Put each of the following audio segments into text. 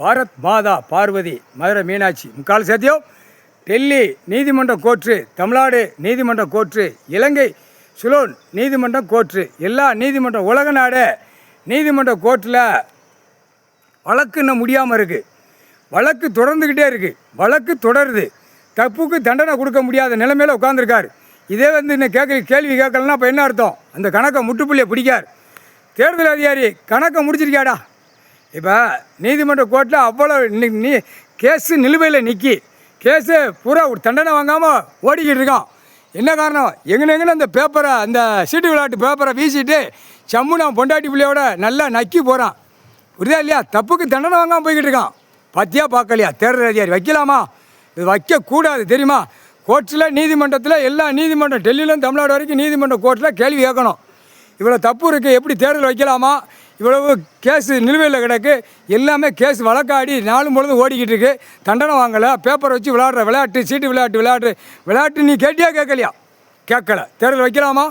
பாரத் மாதா பார்வதி மதுரை மீனாட்சி முக்கால் சத்தியம் டெல்லி நீதிமன்றம் கோர்ட்டு, தமிழ்நாடு நீதிமன்றம் கோர்ட்டு, இலங்கை சுலோன் நீதிமன்றம் கோர்ட்டு, எல்லா நீதிமன்றம் உலக நாடு நீதிமன்ற கோர்ட்டில் வழக்கு இன்னும் முடியாமல் இருக்குது. வழக்கு தொடர்ந்துக்கிட்டே இருக்குது. வழக்கு தொடருது. தப்புக்கு தண்டனை கொடுக்க முடியாத நிலைமையில் உட்காந்துருக்காரு. இதே இன்னும் கேள்வி கேட்கலன்னா இப்போ என்ன அர்த்தம்? அந்த கணக்கை முட்டுப்புள்ளியை பிடிக்கார். தேர்தல் அதிகாரி கணக்கை முடிச்சிருக்கியாடா. இப்போ நீதிமன்ற கோர்ட்டில் அவ்வளோ நீ கேஸு நிலுவையில் நிற்கி கேஸு பூரா தண்டனை வாங்காமல் ஓடிக்கிட்டு இருக்கான். என்ன காரணம்? எங்கன்னு அந்த பேப்பரை, அந்த சீட்டு விளையாட்டு பேப்பரை வீசிட்டு சம்முனா பொண்டாட்டி பிள்ளையோட நல்லா நக்கி போகிறான். புரியுதா இல்லையா? தப்புக்கு தண்டனை வாங்காமல் போய்கிட்டு இருக்கான். பார்த்தியா பார்க்கலையா? தேர்தல் அதிகாரி வைக்கலாமா? இது வைக்கக்கூடாது தெரியுமா? கோர்ட்டில் நீதிமன்றத்தில் எல்லா நீதிமன்றம் டெல்லியிலும் தமிழ்நாடு வரைக்கும் நீதிமன்ற கோர்ட்டில் கேள்வி கேட்கணும். இவ்வளோ தப்பு இருக்குது, எப்படி தேர்தல் வைக்கலாமா? இவ்வளவு கேஸு நிலுவையில் கிடக்கு. எல்லாமே கேஸ் வழக்காடி நாளும் பொழுதும் ஓடிக்கிட்டு இருக்கு. தண்டனை வாங்கலை. பேப்பரை வச்சு விளையாடுற விளையாட்டு, சீட்டு விளையாட்டு நீ கேட்டியா கேட்கலையா? கேட்கலை. தேர்தல் வைக்கலாமா?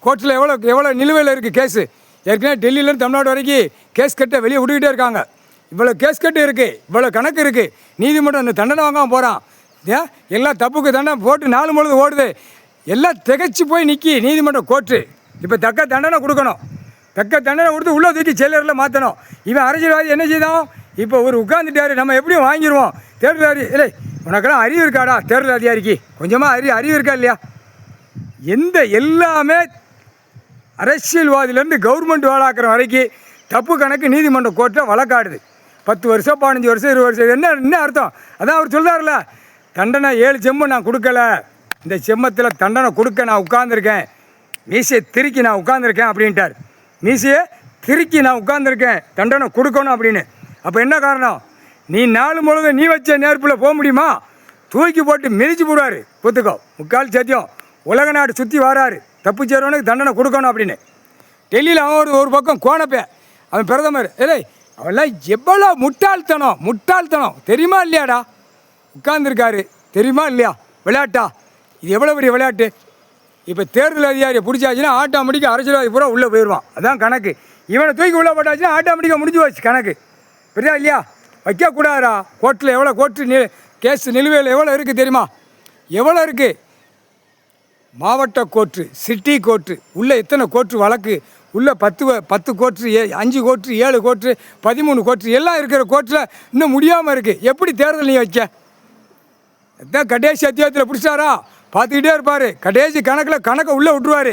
கோர்ட்டில் எவ்வளோ நிலுவையில் இருக்குது கேஸு. ஏற்கனவே டெல்லியிலேருந்து தமிழ்நாடு வரைக்கும் கேஸ் கட்டை வெளியே விட்டுக்கிட்டே இருக்காங்க. இவ்வளோ கேஸ் கட்டு இருக்குது, இவ்வளோ கணக்கு இருக்குது. நீதிமன்றம் அந்த தண்டனை வாங்காமல் போகிறான். ஏன் எல்லாம் தப்புக்கு தண்டனை போட்டு நாலு பொழுது ஓடுது. எல்லாம் திகைச்சு போய் நிற்கி நீதிமன்றம் கோர்ட்டு. இப்போ தக்க தண்டனை கொடுக்கணும். தக்க தண்டனை கொடுத்து உள்ளே தூக்கி செயலரில் மாற்றணும். இவன் அரசியல்வாதி என்ன செய்தான்? இப்போ ஒரு உட்காந்துட்டாரு, நம்ம எப்படியும் வாங்கிடுவோம். தேர்தல் அதிகாரி இல்லை, உனக்கெல்லாம் அறிவு இருக்காடா? தேர்தல் அதிகாரிக்கு கொஞ்சமாக அறிவு இருக்கா இல்லையா? எல்லாமே அரசியல்வாதியிலேருந்து கவர்மெண்ட் வேலாக்குற வரைக்கும் தப்பு கணக்கு நீதிமன்ற கோர்ட்டில் வழக்காடுது. 10 வருஷம் 15 வருஷம் 20 வருஷம். என்ன அர்த்தம்? அதான் அவர் சொல்கிறார்ல, தண்டனை 7 செம்மு நான் கொடுக்கல, இந்த செம்மத்தில் தண்டனை கொடுக்க நான் உட்காந்துருக்கேன், மீசையை திருக்கி நான் உட்காந்துருக்கேன் அப்படின்ட்டார். மீசையை திருக்கி நான் உட்காந்துருக்கேன், தண்டனை கொடுக்கணும் அப்படின்னு. அப்போ என்ன காரணம்? நீ நாலு முழுது நீ வச்ச நேர்ப்பில் போக முடியுமா? தூக்கி போட்டு மிதிச்சு போடுவார். பொத்துக்கோ, முக்கால் சத்தியம். உலக நாடு சுற்றி வராரு, தப்பு செய்கிறவனுக்கு தண்டனை கொடுக்கணும் அப்படின்னு. டெல்லியில் அவன் ஒரு பக்கம் கோணப்பேன், அவன் பிரதமர். இல்லை, அவெல்லாம் எவ்வளோ முட்டாள்தனம் தெரியுமா இல்லையாடா? உட்கார்ந்துருக்காரு, தெரியுமா இல்லையா? விளையாட்டா இது? எவ்வளோ பெரிய விளையாட்டு. இப்போ தேர்தல் அதிகாரியை பிடிச்சாச்சுன்னா ஆட்டோமேட்டிக்காக அரசியல்வாதி பூரா உள்ளே போயிடுவான். அதான் கணக்கு. இவனை தூக்கி உள்ளே போட்டாச்சுன்னா ஆட்டோமேட்டிக்காக முடிஞ்சு போச்சு கணக்கு. புரியுதா இல்லையா? வைக்கக்கூடாதா? கோர்ட்டில் எவ்வளோ கோர்ட்டு கேஸ் நிலுவையில் எவ்வளோ இருக்குது தெரியுமா? எவ்வளோ இருக்குது? மாவட்ட கோர்ட்டு, சிட்டி கோர்ட்டு, உள்ளே எத்தனை கோர்ட்டு வழக்கு உள்ளே 10 கோர்ட்டு, 5 கோர்ட்டு, 7 கோர்ட்டு, 13 கோர்ட்டு எல்லாம் இருக்கிற கோர்ட்டில் இன்னும் முடியாமல் இருக்குது. எப்படி தேர்தல் நீ வைக்க? எதான் கடைசி அத்தியாயத்தில் பிடிச்சாரா? பார்த்துக்கிட்டே இருப்பார். கடைசி கணக்கை உள்ளே விட்டுருவார்.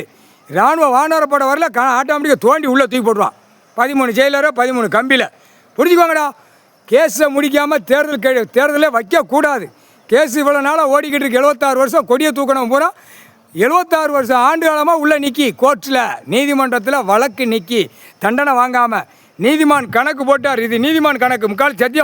இராணுவ வானரப்பட வரல, ஆட்டோமேட்டிக்காக தோண்டி உள்ளே தூக்கி போடுவான். 13 ஜெயிலரோ 13 கம்பியில். புரிஞ்சுக்கோங்கடா. கேஸை முடிக்காமல் தேர்தலே வைக்கக்கூடாது. கேஸ் இவ்வளோ நாளாக ஓடிக்கிட்டு இருக்கு. 76 வருஷம் கொடியை தூக்கணும் பூரா. 76 வருஷம் ஆண்டு காலமாக உள்ளே நிற்கி கோர்ட்டில் நீதிமன்றத்தில் வழக்கு நிற்கி தண்டனை வாங்காமல் நீதிமான் கணக்கு போட்டார். இது நீதிமான் கணக்கு. முக்கால் சத்தியம்.